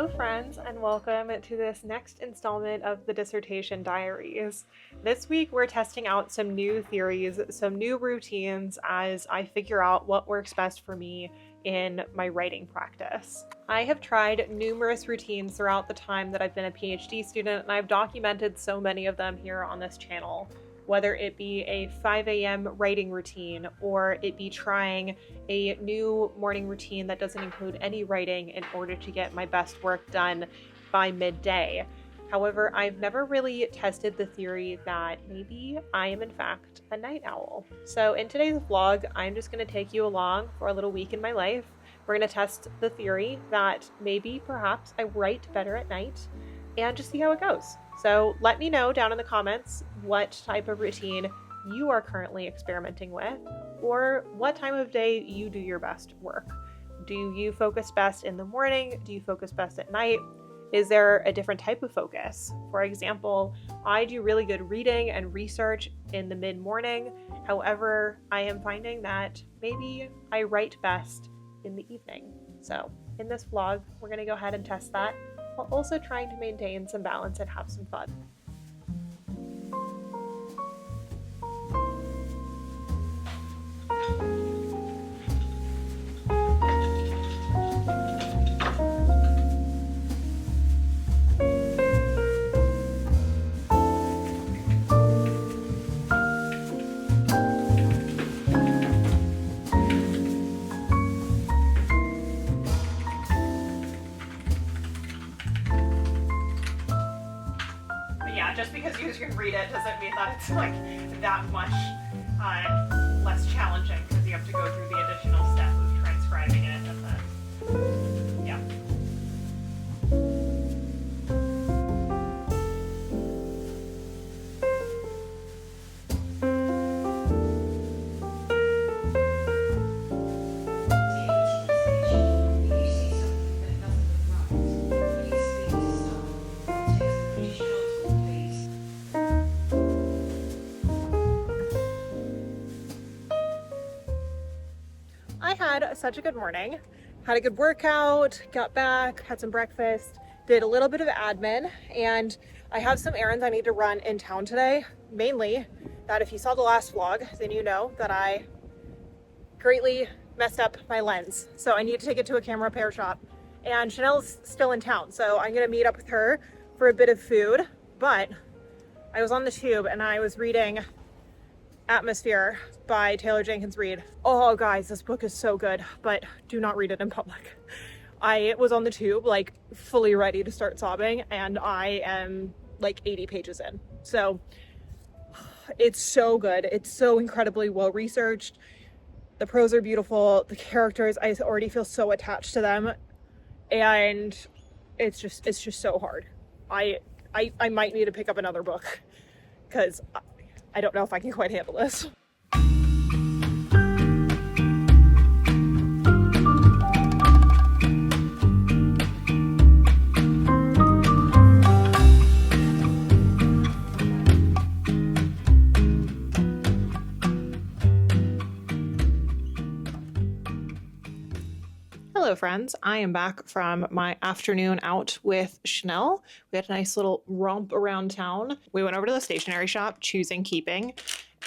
Hello friends, and welcome to this next installment of the Dissertation Diaries. This week we're testing out some new theories, some new routines as I figure out what works best for me in my writing practice. I have tried numerous routines throughout the time that I've been a PhD student, and I've documented so many of them here on this channel. Whether it be a 5 a.m. writing routine, or it be trying a new morning routine that doesn't include any writing in order to get my best work done by midday. However, I've never really tested the theory that maybe I am in fact a night owl. So in today's vlog, I'm just going to take you along for a little week in my life. We're going to test the theory that maybe perhaps I write better at night and just see how it goes. So let me know down in the comments what type of routine you are currently experimenting with, or what time of day you do your best work. Do you focus best in the morning? Do you focus best at night? Is there a different type of focus? For example, I do really good reading and research in the mid-morning. However, I am finding that maybe I write best in the evening. So in this vlog, we're going to go ahead and test that, while also trying to maintain some balance and have some fun. Just because you can read it doesn't mean that it's like that much less challenging, because you have to go through the additional step of transcribing it and then, yeah. I had such a good morning, had a good workout, got back, had some breakfast, did a little bit of admin, and I have some errands I need to run in town today. Mainly that if you saw the last vlog, then you know that I greatly messed up my lens. So I need to take it to a camera repair shop, and Chanel's still in town. So I'm gonna meet up with her for a bit of food, but I was on the tube and I was reading Atmosphere by Taylor Jenkins Reid. Oh guys, this book is so good, but do not read it in public. I was on the tube like fully ready to start sobbing, and I am like 80 pages in. So it's so good. It's so incredibly well researched. The prose are beautiful. The characters, I already feel so attached to them, and it's just so hard. I might need to pick up another book, because I don't know if I can quite handle this. Hello friends, I am back from my afternoon out with Chanel. We had a nice little romp around town. We went over to the stationery shop, choosing keeping,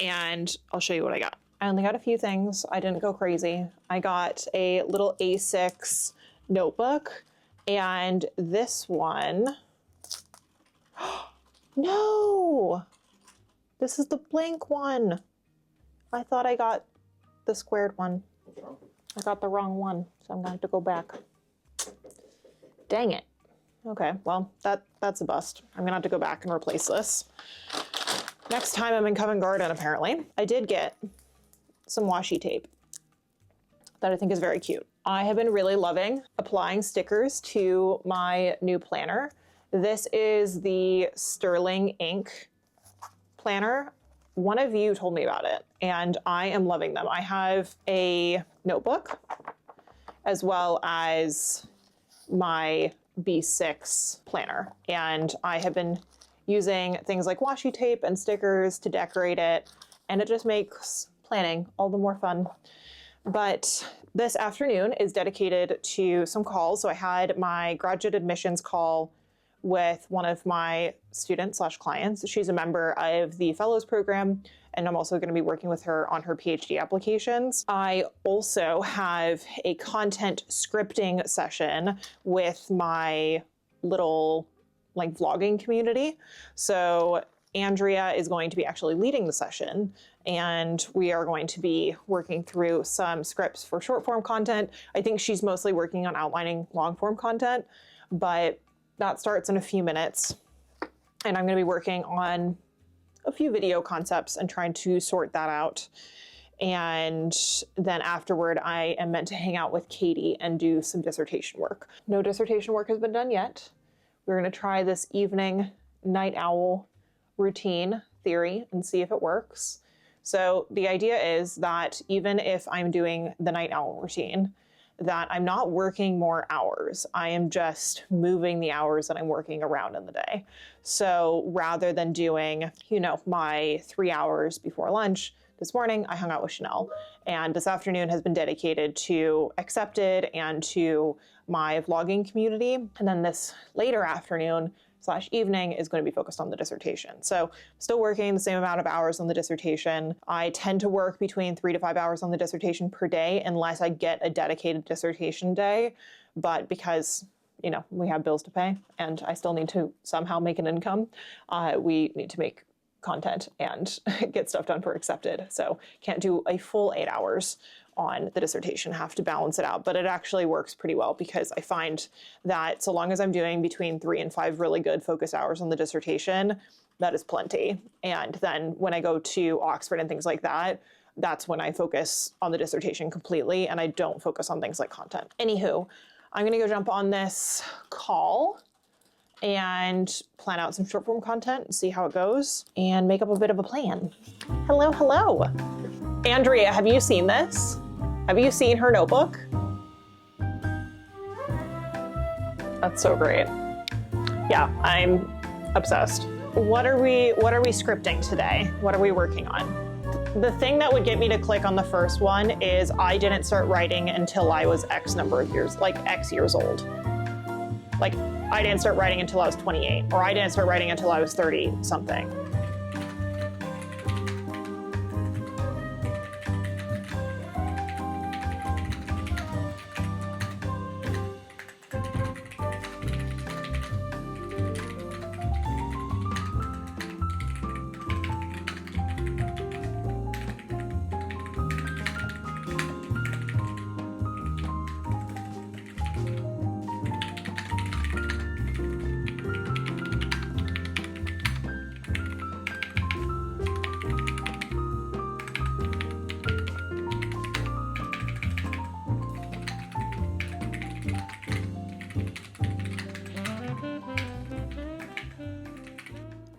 and I'll show you what I got. I only got a few things. I didn't go crazy. I got a little A6 notebook, and this one, no, this is the blank one. I thought I got the squared one. I got the wrong one, so I'm gonna have to go back. Dang it. Okay, well, that's a bust. I'm gonna have to go back and replace this. Next time I'm in Covent Garden, apparently. I did get some washi tape that I think is very cute. I have been really loving applying stickers to my new planner. This is the Sterling ink planner. One of you told me about it, and I am loving them. I have a notebook as well as my B6 planner, and I have been using things like washi tape and stickers to decorate it, and it just makes planning all the more fun. But this afternoon is dedicated to some calls. So I had my graduate admissions call with one of my students slash clients. She's a member of the fellows program, and I'm also going to be working with her on her PhD applications. I also have a content scripting session with my little like vlogging community. So Andrea is going to be actually leading the session, and we are going to be working through some scripts for short form content. I think she's mostly working on outlining long form content, but that starts in a few minutes. And I'm going to be working on a few video concepts and trying to sort that out. And then afterward, I am meant to hang out with Katie and do some dissertation work. No dissertation work has been done yet. We're going to try this evening night owl routine theory and see if it works. So the idea is that even if I'm doing the night owl routine, that I'm not working more hours. I am just moving the hours that I'm working around in the day. So rather than doing, my 3 hours before lunch, this morning I hung out with Chanel, and this afternoon has been dedicated to Accepted and to my vlogging community. And then this later afternoon / evening is going to be focused on the dissertation. So still working the same amount of hours on the dissertation. I tend to work between 3 to 5 hours on the dissertation per day unless I get a dedicated dissertation day. But because, we have bills to pay and I still need to somehow make an income, we need to make content and get stuff done for Accepted. So can't do a full 8 hours on the dissertation, have to balance it out. But it actually works pretty well because I find that so long as I'm doing between 3 and 5 really good focus hours on the dissertation, that is plenty. And then when I go to Oxford and things like that, that's when I focus on the dissertation completely and I don't focus on things like content. Anywho, I'm gonna go jump on this call and plan out some short form content and see how it goes and make up a bit of a plan. Hello, hello. Andrea, have you seen this? Have you seen her notebook? That's so great. Yeah, I'm obsessed. What are we scripting today? What are we working on? The thing that would get me to click on the first one is I didn't start writing until I was X number of years, like X years old. Like I didn't start writing until I was 28, or I didn't start writing until I was 30 something.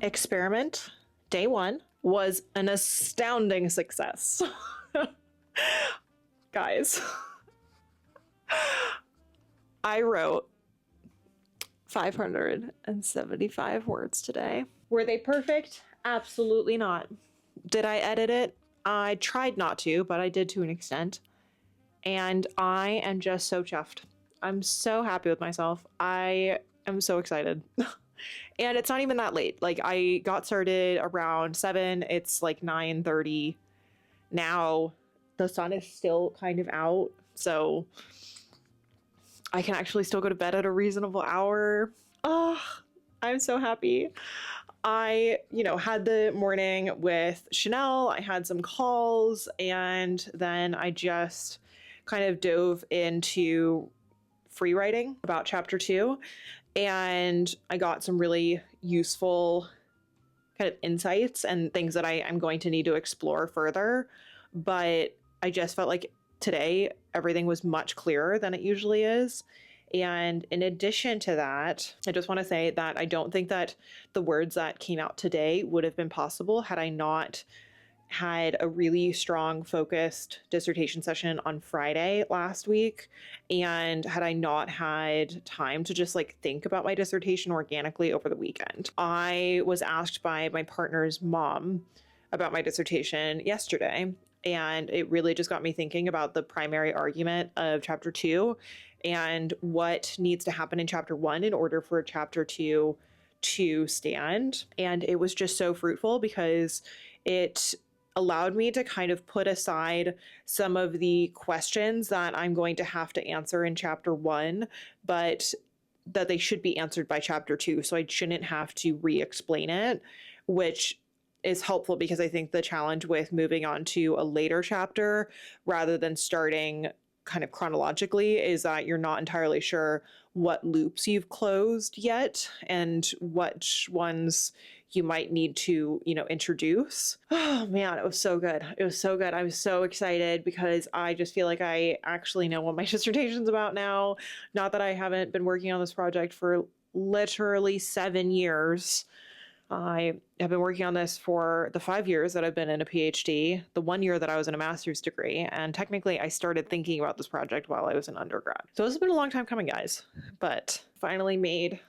Experiment day 1 was an astounding success. Guys, I wrote 575 words today. Were they perfect? Absolutely not. Did I edit it? I tried not to, but I did to an extent. And I am just so chuffed. I'm so happy with myself. I am so excited. And it's not even that late. Like I got started around 7. It's like 9:30 now. The sun is still kind of out, so I can actually still go to bed at a reasonable hour. Oh, I'm so happy. I, had the morning with Chanel. I had some calls, and then I just kind of dove into free writing about chapter 2. And I got some really useful kind of insights and things that I'm going to need to explore further. But I just felt like today everything was much clearer than it usually is. And in addition to that, I just want to say that I don't think that the words that came out today would have been possible had I not had a really strong focused dissertation session on Friday last week, and had I not had time to just think about my dissertation organically over the weekend. I was asked by my partner's mom about my dissertation yesterday, and it really just got me thinking about the primary argument of chapter 2 and what needs to happen in chapter 1 in order for chapter 2 to stand. And it was just so fruitful because it allowed me to kind of put aside some of the questions that I'm going to have to answer in chapter 1, but that they should be answered by chapter 2. So I shouldn't have to re-explain it, which is helpful because I think the challenge with moving on to a later chapter rather than starting kind of chronologically is that you're not entirely sure what loops you've closed yet and which ones you might need to, introduce. Oh man, it was so good. It was so good. I was so excited because I just feel like I actually know what my dissertation's about now. Not that I haven't been working on this project for literally 7 years. I have been working on this for the 5 years that I've been in a PhD, the 1 year that I was in a master's degree, and technically I started thinking about this project while I was in undergrad. So this has been a long time coming, guys, but finally made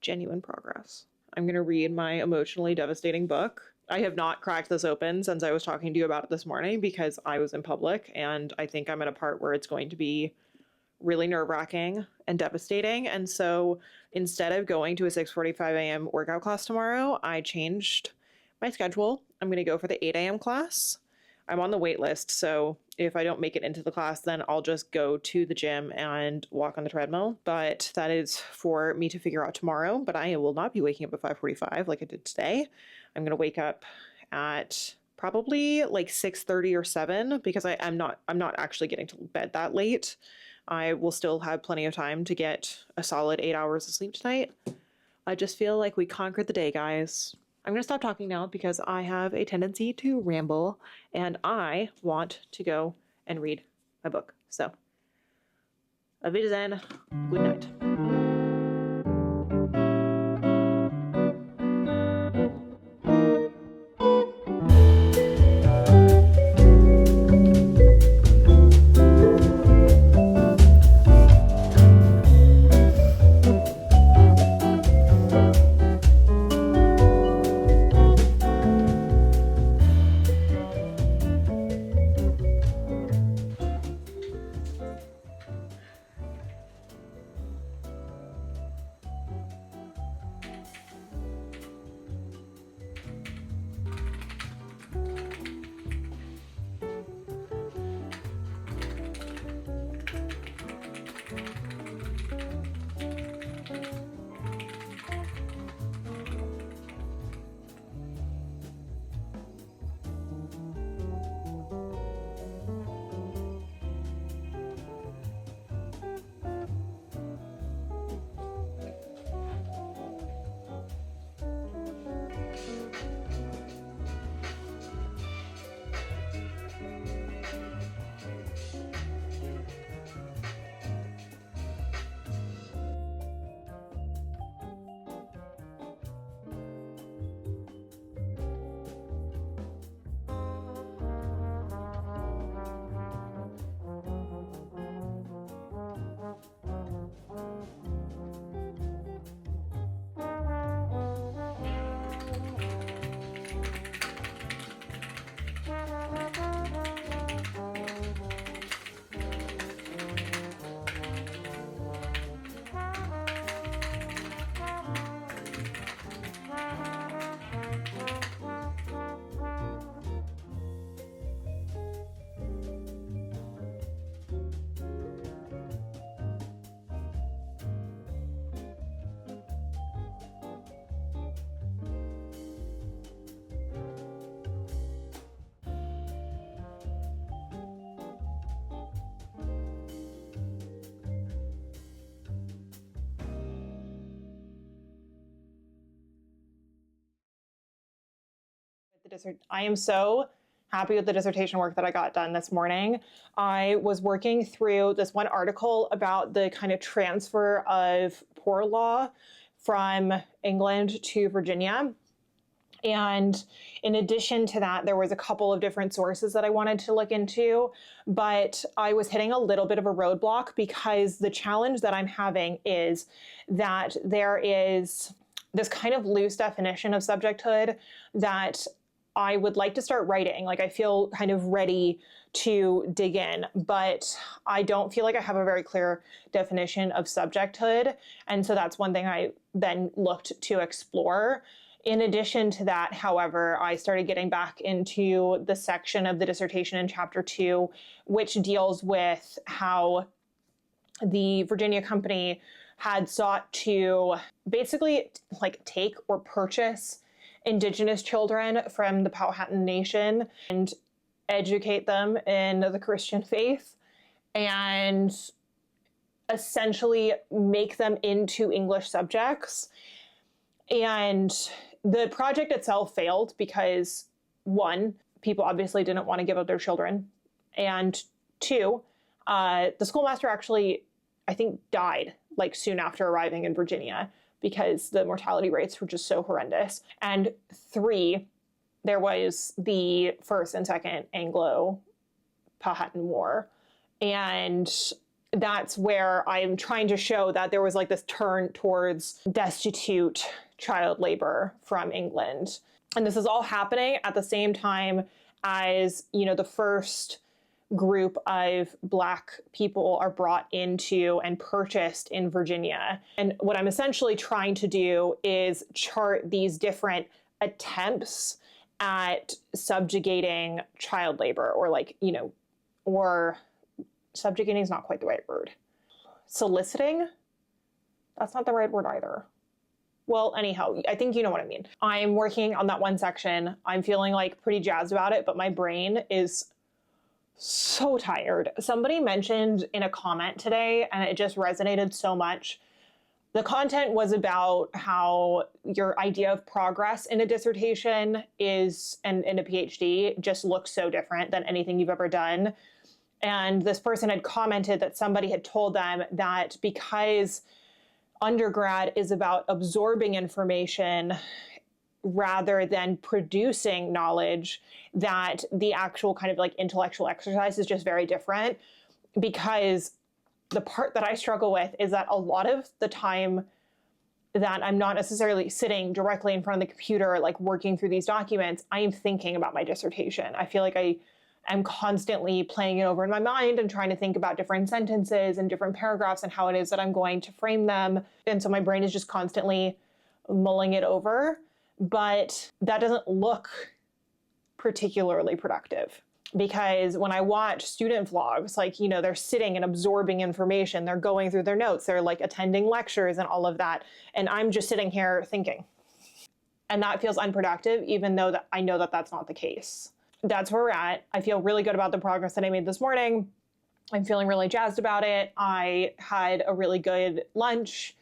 genuine progress. I'm going to read my emotionally devastating book. I have not cracked this open since I was talking to you about it this morning because I was in public, and I think I'm at a part where it's going to be really nerve-wracking and devastating. And so instead of going to a 6:45 a.m. workout class tomorrow, I changed my schedule. I'm going to go for the 8 a.m. class. I'm on the wait list, so if I don't make it into the class, then I'll just go to the gym and walk on the treadmill. But that is for me to figure out tomorrow. But I will not be waking up at 5:45 like I did today. I'm going to wake up at probably like 6:30 or 7 because I'm not actually getting to bed that late. I will still have plenty of time to get a solid 8 hours of sleep tonight. I just feel like we conquered the day, guys. I'm going to stop talking now because I have a tendency to ramble and I want to go and read my book. So, auf Wiedersehen. Good night. I am so happy with the dissertation work that I got done this morning. I was working through this one article about the kind of transfer of poor law from England to Virginia. And in addition to that, there was a couple of different sources that I wanted to look into, but I was hitting a little bit of a roadblock because the challenge that I'm having is that there is this kind of loose definition of subjecthood that I would like to start writing. Like I feel kind of ready to dig in, but I don't feel like I have a very clear definition of subjecthood. And so that's one thing I then looked to explore. In addition to that, however, I started getting back into the section of the dissertation in chapter 2, which deals with how the Virginia company had sought to basically like take or purchase Indigenous children from the Powhatan Nation and educate them in the Christian faith and essentially make them into English subjects. And the project itself failed because, one, people obviously didn't want to give up their children. And two, the schoolmaster actually, I think, died like soon after arriving in Virginia because the mortality rates were just so horrendous. And three, there was the First and Second Anglo-Powhatan War. And that's where I'm trying to show that there was like this turn towards destitute child labor from England. And this is all happening at the same time as, you know, the first group of Black people are brought into and purchased in Virginia. And what I'm essentially trying to do is chart these different attempts at subjugating child labor, or like, you know, or subjugating is not quite the right word. Soliciting? That's not the right word either. Well, anyhow, I think you know what I mean. I'm working on that one section. I'm feeling like pretty jazzed about it, but my brain is so tired. Somebody mentioned in a comment today, and it just resonated so much. The content was about how your idea of progress in a dissertation is, and in a PhD, just looks so different than anything you've ever done. And this person had commented that somebody had told them that because undergrad is about absorbing information rather than producing knowledge, that the actual kind of like intellectual exercise is just very different. Because the part that I struggle with is that a lot of the time that I'm not necessarily sitting directly in front of the computer, like working through these documents, I am thinking about my dissertation. I feel like I am constantly playing it over in my mind and trying to think about different sentences and different paragraphs and how it is that I'm going to frame them. And so my brain is just constantly mulling it over, but that doesn't look particularly productive. Because when I watch student vlogs, like, you know, they're sitting and absorbing information, they're going through their notes, they're like attending lectures and all of that. And I'm just sitting here thinking. And that feels unproductive, even though that I know that that's not the case. That's where we're at. I feel really good about the progress that I made this morning. I'm feeling really jazzed about it. I had a really good lunch,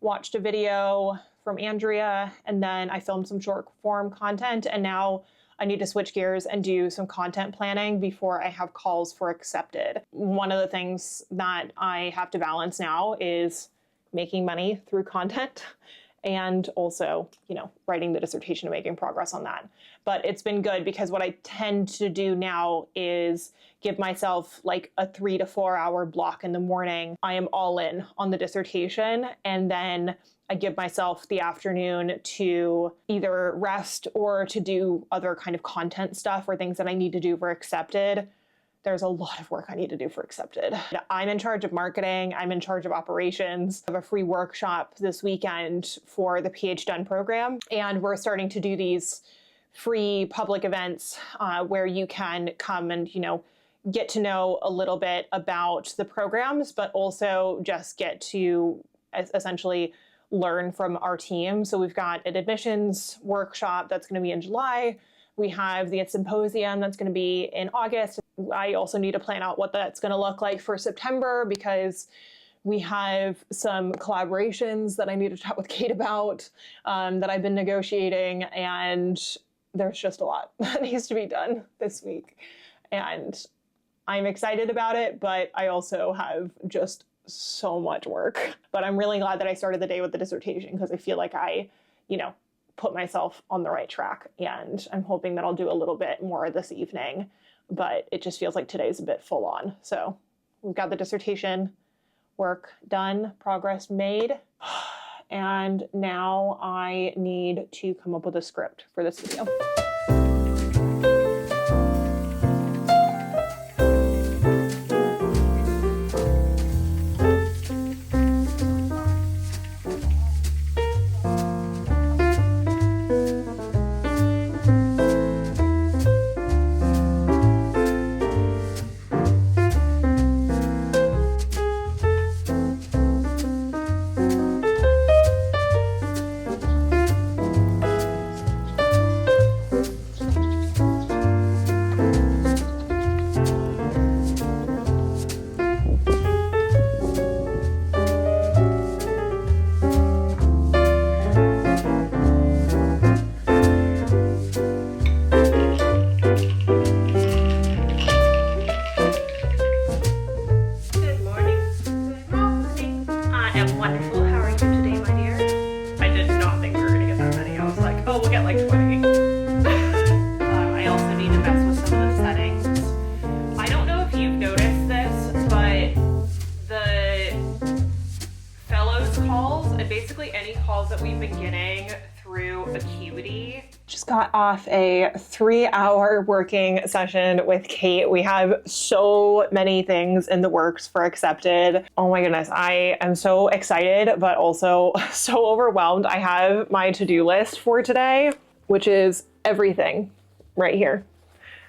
watched a video from Andrea, and then I filmed some short form content, and now I need to switch gears and do some content planning before I have calls for accepted. One of the things that I have to balance now is making money through content and also, you know, writing the dissertation and making progress on that. But it's been good because what I tend to do now is give myself like a 3 to 4 hour block in the morning. I am all in on the dissertation, and then I give myself the afternoon to either rest or to do other kind of content stuff or things that I need to do for accepted. There's a lot of work I need to do for accepted. I'm in charge of marketing. I'm in charge of operations. I have a free workshop this weekend for the PhD Done program. And we're starting to do these free public events where you can come and, you know, get to know a little bit about the programs, but also just get to essentially learn from our team. So we've got an admissions workshop that's going to be in July. We have the symposium that's going to be in August. I also need to plan out what that's going to look like for September because we have some collaborations that I need to chat with Kate about that I've been negotiating, and there's just a lot that needs to be done this week. And I'm excited about it, but I also have just so much work. But I'm really glad that I started the day with the dissertation because I feel like I, you know, put myself on the right track, and I'm hoping that I'll do a little bit more this evening, but it just feels like today's a bit full on. So we've got the dissertation work done, progress made, and now I need to come up with a script for this video. Just got off a 3-hour working session with Kate. We have so many things in the works for Accepted. Oh my goodness, I am so excited, but also so overwhelmed. I have my to-do list for today, which is everything right here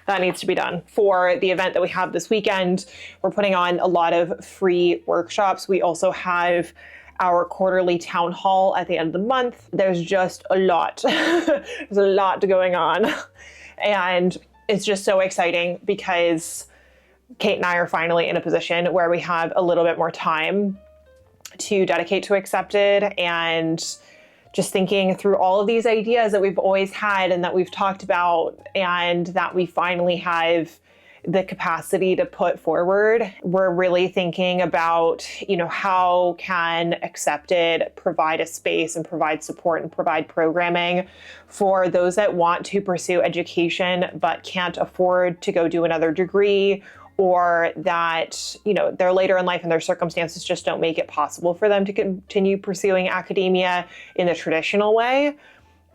that needs to be done for the event that we have this weekend. We're putting on a lot of free workshops. We also have our quarterly town hall at the end of the month. There's just a lot. There's a lot going on. And it's just so exciting because Kate and I are finally in a position where we have a little bit more time to dedicate to Accepted, and just thinking through all of these ideas that we've always had and that we've talked about and that we finally have the capacity to put forward. We're really thinking about, how can Accepted provide a space and provide support and provide programming for those that want to pursue education but can't afford to go do another degree, or that, they're later in life and their circumstances just don't make it possible for them to continue pursuing academia in the traditional way.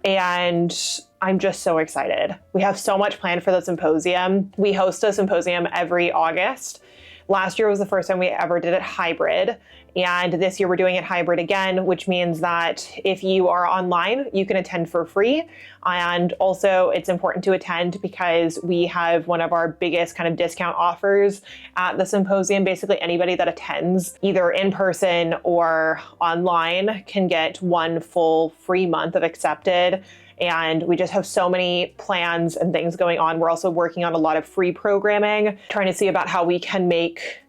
And I'm just so excited. We have so much planned for the symposium. We host a symposium every August. Last year was the first time we ever did it hybrid. And this year we're doing it hybrid again, which means that if you are online, you can attend for free. And also it's important to attend because we have one of our biggest kind of discount offers at the symposium. Basically anybody that attends either in person or online can get 1 full free month of Accepted. And we just have so many plans and things going on. We're also working on a lot of free programming, trying to see about how we can make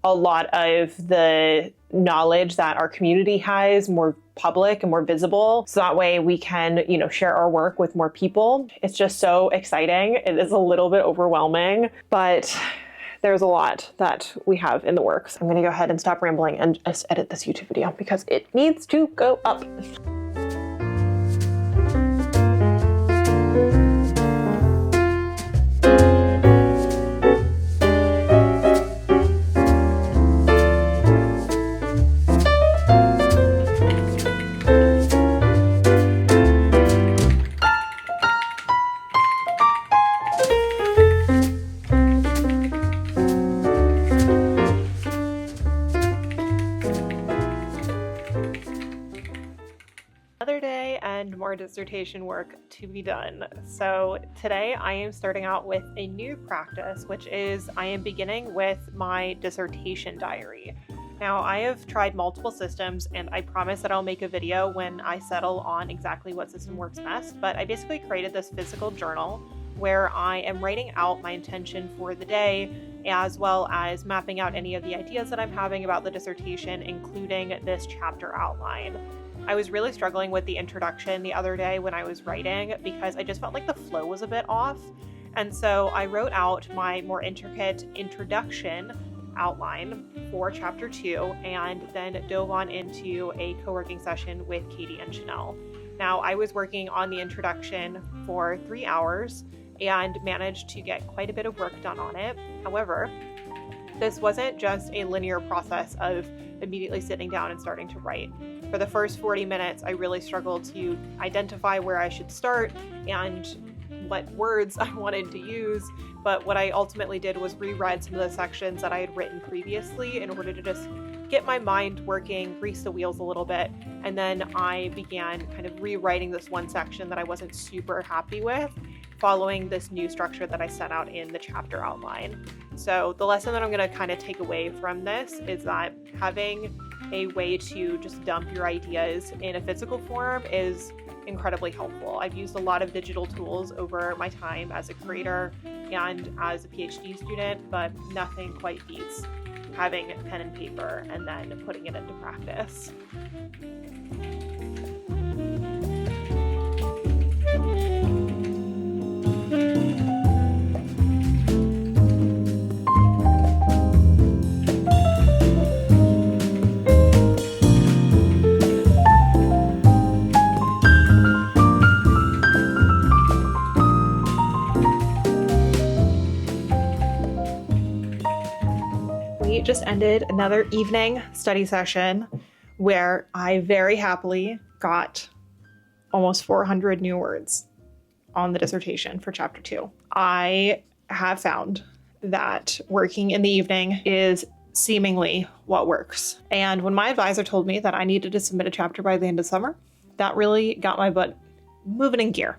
a lot of the knowledge that our community has more public and more visible. So that way we can, share our work with more people. It's just so exciting. It is a little bit overwhelming, but there's a lot that we have in the works. I'm gonna go ahead and stop rambling and just edit this YouTube video because it needs to go up. Another day and more dissertation work to be done. So today I am starting out with a new practice, which is I am beginning with my dissertation diary. Now I have tried multiple systems and I promise that I'll make a video when I settle on exactly what system works best, but I basically created this physical journal where I am writing out my intention for the day, as well as mapping out any of the ideas that I'm having about the dissertation, including this chapter outline. I was really struggling with the introduction the other day when I was writing because I just felt like the flow was a bit off. And so I wrote out my more intricate introduction outline for chapter 2 and then dove on into a co-working session with Katie and Chanel. Now I was working on the introduction for 3 hours and managed to get quite a bit of work done on it. However, this wasn't just a linear process of immediately sitting down and starting to write. For the first 40 minutes, I really struggled to identify where I should start and what words I wanted to use. But what I ultimately did was reread some of the sections that I had written previously in order to just get my mind working, grease the wheels a little bit. And then I began kind of rewriting this one section that I wasn't super happy with, following this new structure that I set out in the chapter outline. So the lesson that I'm going to kind of take away from this is that having a way to just dump your ideas in a physical form is incredibly helpful. I've used a lot of digital tools over my time as a creator and as a PhD student, but nothing quite beats having pen and paper and then putting it into practice. Just ended another evening study session where I very happily got almost 400 new words. on the dissertation for chapter 2. I have found that working in the evening is seemingly what works. And when my advisor told me that I needed to submit a chapter by the end of summer, that really got my butt moving in gear.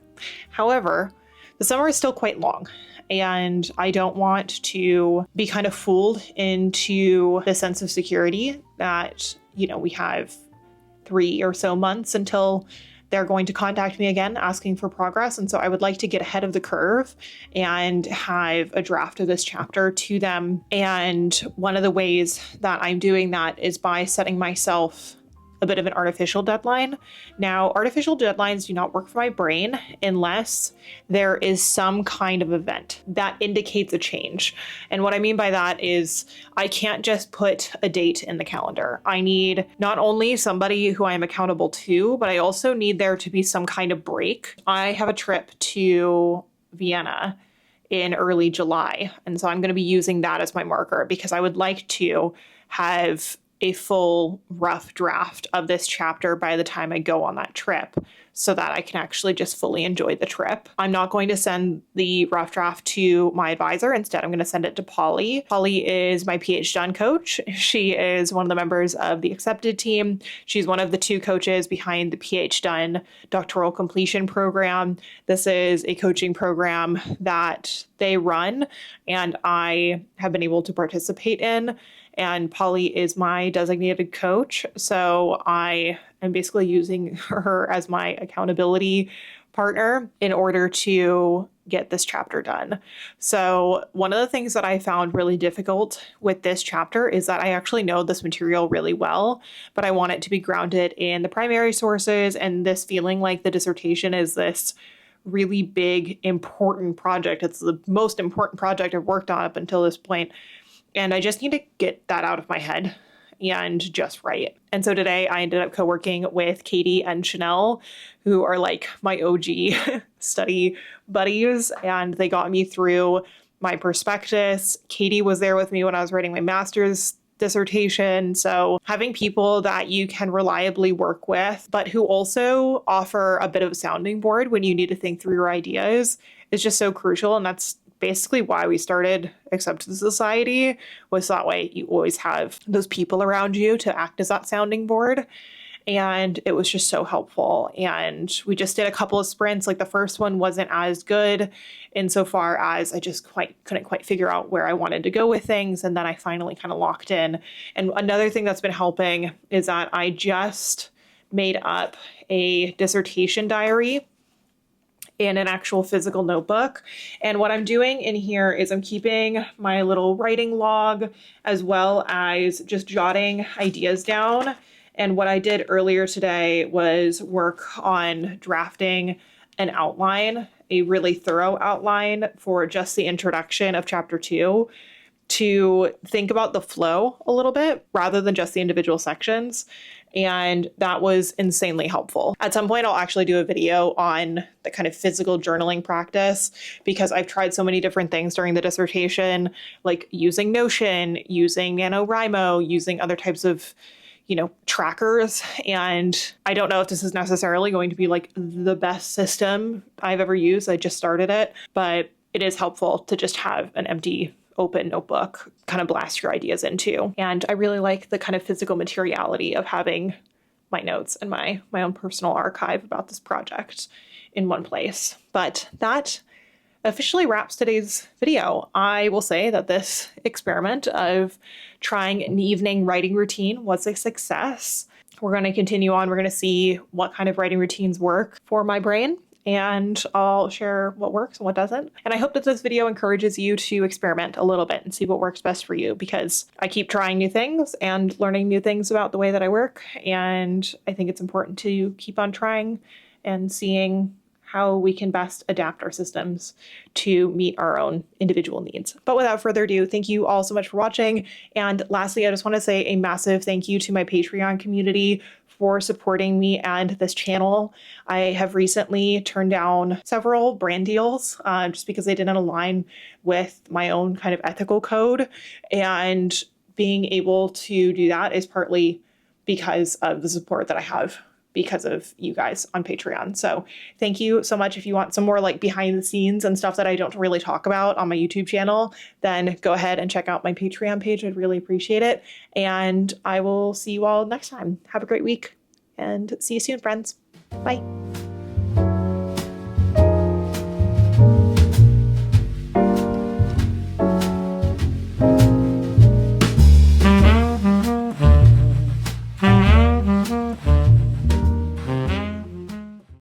However, the summer is still quite long, and I don't want to be kind of fooled into the sense of security that, we have 3 or so months until they're going to contact me again asking for progress. And so I would like to get ahead of the curve and have a draft of this chapter to them. And one of the ways that I'm doing that is by setting myself a bit of an artificial deadline. Now, artificial deadlines do not work for my brain unless there is some kind of event that indicates a change. And what I mean by that is I can't just put a date in the calendar. I need not only somebody who I am accountable to, but I also need there to be some kind of break. I have a trip to Vienna in early July. And so I'm going to be using that as my marker because I would like to have a full rough draft of this chapter by the time I go on that trip so that I can actually just fully enjoy the trip. I'm not going to send the rough draft to my advisor. Instead, I'm going to send it to Polly. Polly is my PhD done coach. She is one of the members of the accepted team. She's one of the 2 coaches behind the PhD done doctoral completion program. This is a coaching program that they run and I have been able to participate in. And Polly is my designated coach. So I am basically using her as my accountability partner in order to get this chapter done. So one of the things that I found really difficult with this chapter is that I actually know this material really well, but I want it to be grounded in the primary sources and this feeling like the dissertation is this really big, important project. It's the most important project I've worked on up until this point. And I just need to get that out of my head and just write. And so today I ended up co-working with Katie and Chanel, who are like my OG study buddies, and they got me through my prospectus. Katie was there with me when I was writing my master's dissertation. So having people that you can reliably work with, but who also offer a bit of a sounding board when you need to think through your ideas is just so crucial. And that's basically why we started Accepted Society, was that way you always have those people around you to act as that sounding board. And it was just so helpful. And we just did a couple of sprints. Like the first one wasn't as good insofar as I just couldn't quite figure out where I wanted to go with things. And then I finally kind of locked in. And another thing that's been helping is that I just made up a dissertation diary in an actual physical notebook. And what I'm doing in here is I'm keeping my little writing log as well as just jotting ideas down. And what I did earlier today was work on drafting an outline, a really thorough outline for just the introduction of chapter 2, to think about the flow a little bit rather than just the individual sections. And that was insanely helpful. At some point, I'll actually do a video on the kind of physical journaling practice because I've tried so many different things during the dissertation, like using Notion, using NaNoWriMo, using other types of trackers. And I don't know if this is necessarily going to be like the best system I've ever used. I just started it, but it is helpful to just have an empty open notebook kind of blast your ideas into. And I really like the kind of physical materiality of having my notes and my own personal archive about this project in one place. But that officially wraps today's video. I will say that this experiment of trying an evening writing routine was a success. We're going to continue on. We're going to see what kind of writing routines work for my brain, and I'll share what works and what doesn't. And I hope that this video encourages you to experiment a little bit and see what works best for you, because I keep trying new things and learning new things about the way that I work. And I think it's important to keep on trying and seeing how we can best adapt our systems to meet our own individual needs. But without further ado, thank you all so much for watching. And lastly, I just want to say a massive thank you to my Patreon community for supporting me and this channel. I have recently turned down several brand deals just because they didn't align with my own kind of ethical code. And being able to do that is partly because of the support that I have because of you guys on Patreon. So thank you so much. If you want some more like behind the scenes and stuff that I don't really talk about on my YouTube channel, then go ahead and check out my Patreon page. I'd really appreciate it. And I will see you all next time. Have a great week and see you soon, friends. Bye.